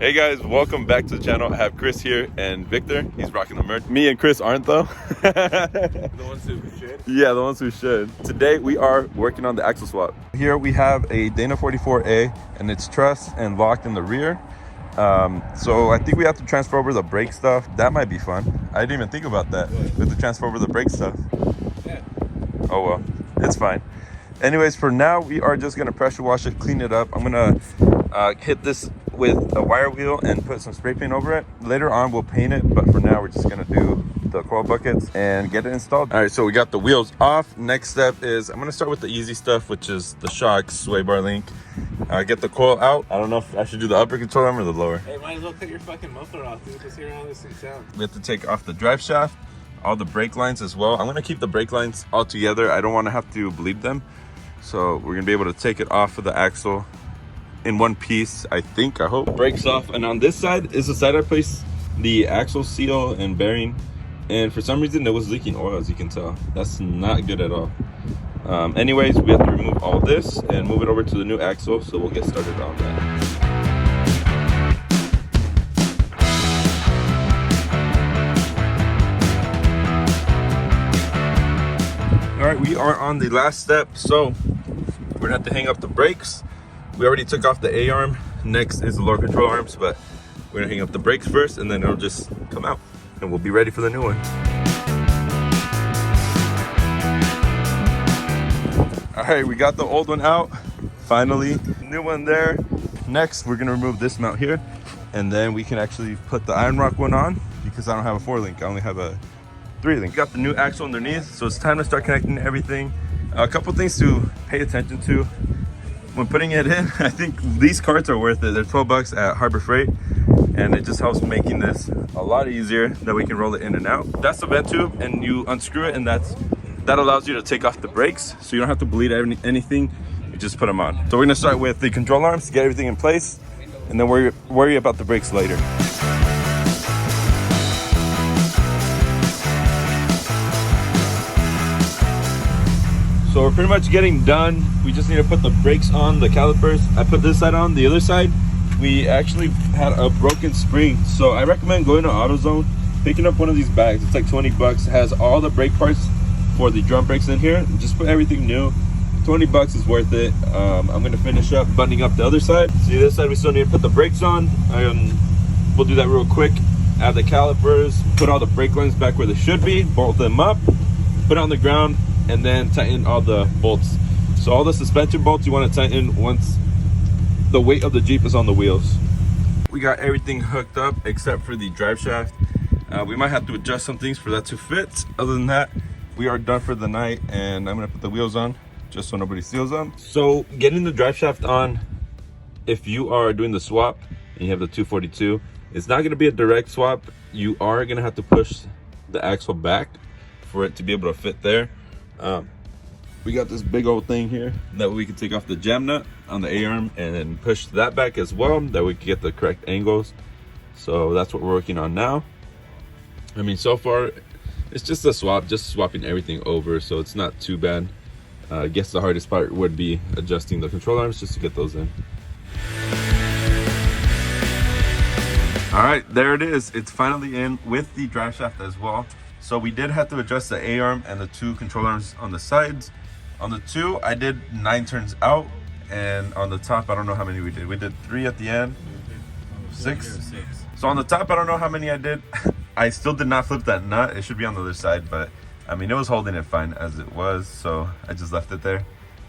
Hey guys, welcome back to the channel. I have Chris here and Victor. He's rocking the merch. Me and Chris aren't though. The ones who should? Yeah, the ones who should. Today we are working on the axle swap. Here we have a Dana 44A and it's trussed and locked in the rear. So I think we have to transfer over the brake stuff. That might be fun. I didn't even think about that. We have to transfer over the brake stuff. Yeah. Oh well, it's fine. Anyways, for now we are just gonna pressure wash it, clean it up. I'm gonna hit this with a wire wheel and put some spray paint over it. Later on we'll paint it, but for now we're just gonna do the coil buckets and get it installed. All right, so we got the wheels off. Next step is I'm gonna start with the easy stuff, which is the shocks, sway bar link. Get the coil out. I don't know if I should do the upper control arm or the lower. Hey, might as well cut your fucking muffler off, dude. Let's hear how this thing sounds. We have to take off the drive shaft, all the brake lines as well. I'm gonna keep the brake lines all together. I don't wanna have to bleed them. So we're gonna be able to take it off of the axle in one piece, I think, I hope. Brakes off, and on this side is the side I placed the axle seal and bearing, and for some reason it was leaking oil, as you can tell. That's not good at all. Anyways, we have to remove all this and move it over to the new axle, so we'll get started on that. All right, we are on the last step, so we're gonna have to hang up the brakes. We already took off the A-arm. Next is the lower control arms, but we're gonna hang up the brakes first and then it'll just come out and we'll be ready for the new one. All right, we got the old one out, finally. New one there. Next, we're gonna remove this mount here and then we can actually put the iron rock one on because I don't have a 4-link, I only have a 3-link. Got the new axle underneath, so it's time to start connecting everything. A couple things to pay attention to when putting it in. I think these carts are worth it. They're 12 bucks at Harbor Freight, and it just helps making this a lot easier that we can roll it in and out. That's the vent tube, and you unscrew it, and that allows you to take off the brakes, so you don't have to bleed anything. You just put them on. So we're gonna start with the control arms to get everything in place, and then worry about the brakes later. So we're pretty much getting done. We just need to put the brakes on, the calipers. I put this side on. The other side, we actually had a broken spring. So I recommend going to AutoZone, picking up one of these bags. It's like 20 bucks. It has all the brake parts for the drum brakes in here. Just put everything new. 20 bucks is worth it. I'm gonna finish up buttoning up the other side. See, this side we still need to put the brakes on. We'll do that real quick. Add the calipers, put all the brake lines back where they should be, bolt them up, put it on the ground, and then tighten all the bolts. So all the suspension bolts you want to tighten once the weight of the Jeep is on the wheels. We got everything hooked up except for the drive shaft. We might have to adjust some things for that to fit. Other than that, we are done for the night, and I'm gonna put the wheels on just so nobody steals them. So getting the drive shaft on, if you are doing the swap and you have the 242, it's not gonna be a direct swap. You are gonna have to push the axle back for it to be able to fit there. We got this big old thing here that we can take off the jam nut on the A-arm and then push that back as well, that we can get the correct angles. So that's what we're working on now. I mean, so far it's just a swap, just swapping everything over, so it's not too bad. I guess the hardest part would be adjusting the control arms just to get those in. All right, there it is. It's finally in with the drive shaft as well. So we did have to adjust the A-arm and the 2 control arms on the sides. On the 2, I did 9 turns out, and on the top, I don't know how many we did. We did 3 at the end, 6. So on the top, I don't know how many I did. I still did not flip that nut. It should be on the other side, but I mean, it was holding it fine as it was, so I just left it there.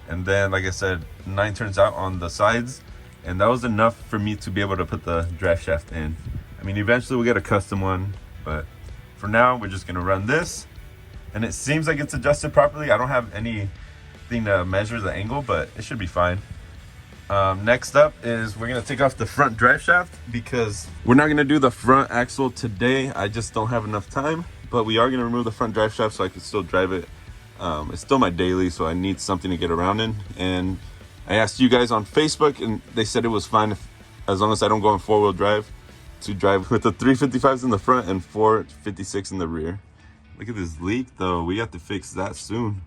And then, like I said, 9 turns out on the sides, and that was enough for me to be able to put the drive shaft in. I mean, eventually we'll get a custom one, but for now, we're just gonna run this, and it seems like it's adjusted properly. I don't have anything to measure the angle, but it should be fine. Next up is we're gonna take off the front drive shaft because we're not gonna do the front axle today. I just don't have enough time, but we are gonna remove the front drive shaft so I can still drive it. It's still my daily, so I need something to get around in. And I asked you guys on Facebook, and they said it was fine as long as I don't go in 4-wheel drive, to drive with the 355s in the front and 456 in the rear. Look at this leak though. We have to fix that soon.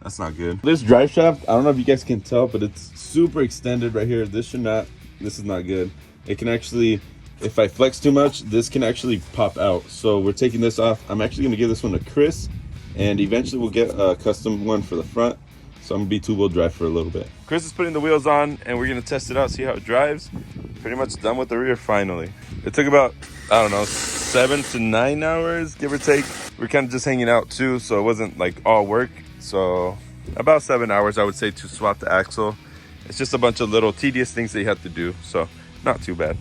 That's not good. This drive shaft, I don't know if you guys can tell, but it's super extended right here. This is not good. It can actually if I flex too much, this can actually pop out. So we're taking this off. I'm actually gonna give this one to Chris, and eventually we'll get a custom one for the front. So I'm gonna be two-wheel drive for a little bit. Chris is putting the wheels on and we're gonna test it out, see how it drives. Pretty much done with the rear finally. It took about, I don't know, 7 to 9 hours, give or take. We're kind of just hanging out too, so it wasn't like all work. So about 7 hours, I would say, to swap the axle. It's just a bunch of little tedious things that you have to do, so not too bad.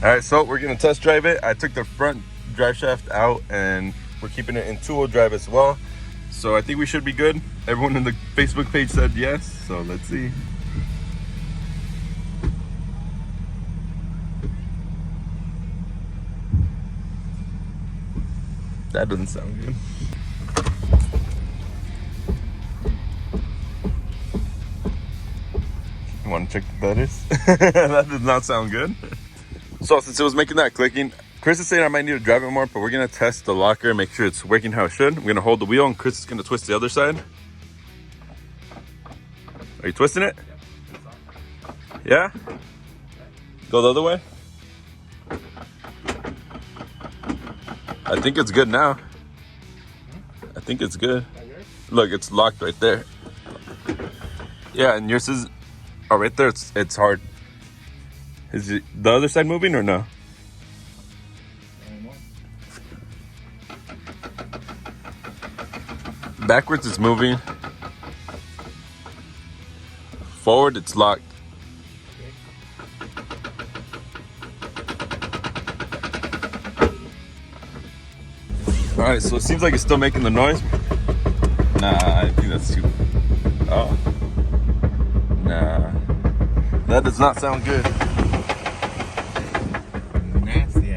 All right, so we're gonna test drive it. I took the front drive shaft out and we're keeping it in two-wheel drive as well. So I think we should be good. Everyone in the Facebook page said yes, so let's see. That doesn't sound good. You want to check the letters? That did not sound good. So since it was making that clicking, Chris is saying I might need to drive it more, but we're gonna test the locker and make sure it's working how it should. I'm gonna hold the wheel and Chris is gonna twist the other side. Are you twisting it? Yeah? Go the other way? I think it's good now. I think it's good. Look, it's locked right there. Yeah, and yours is, oh, right there, it's hard. Is it the other side moving or no? Backwards it's moving. Forward it's locked. All right, so it seems like it's still making the noise. Nah, I think that's too. Oh. Nah. That does not sound good. Nasty.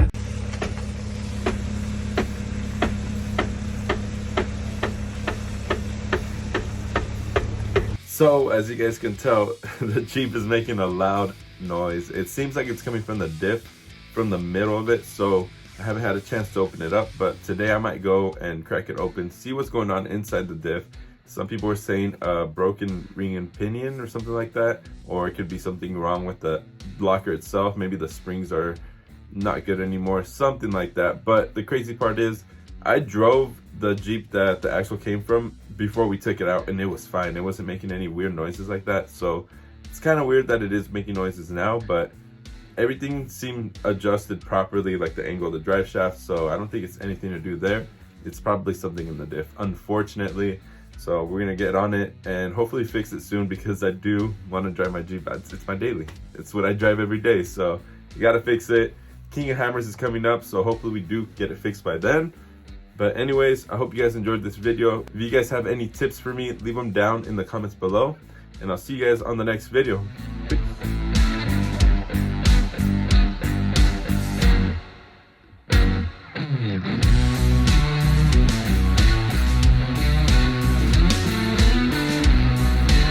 So, as you guys can tell, the Jeep is making a loud noise. It seems like it's coming from the diff, from the middle of it, so I haven't had a chance to open it up, but today I might go and crack it open, see what's going on inside the diff. Some people were saying a broken ring and pinion or something like that, or it could be something wrong with the blocker itself. Maybe the springs are not good anymore, something like that. But the crazy part is, I drove the Jeep that the axle came from before we took it out and it was fine. It wasn't making any weird noises like that. So it's kind of weird that it is making noises now, but everything seemed adjusted properly, like the angle of the drive shaft. So I don't think it's anything to do there. It's probably something in the diff, unfortunately. So we're gonna get on it and hopefully fix it soon, because I do want to drive my Jeep. It's my daily. It's what I drive every day. So you gotta fix it. King of Hammers is coming up, so hopefully we do get it fixed by then. But anyways, I hope you guys enjoyed this video. If you guys have any tips for me, leave them down in the comments below, and I'll see you guys on the next video. Peace.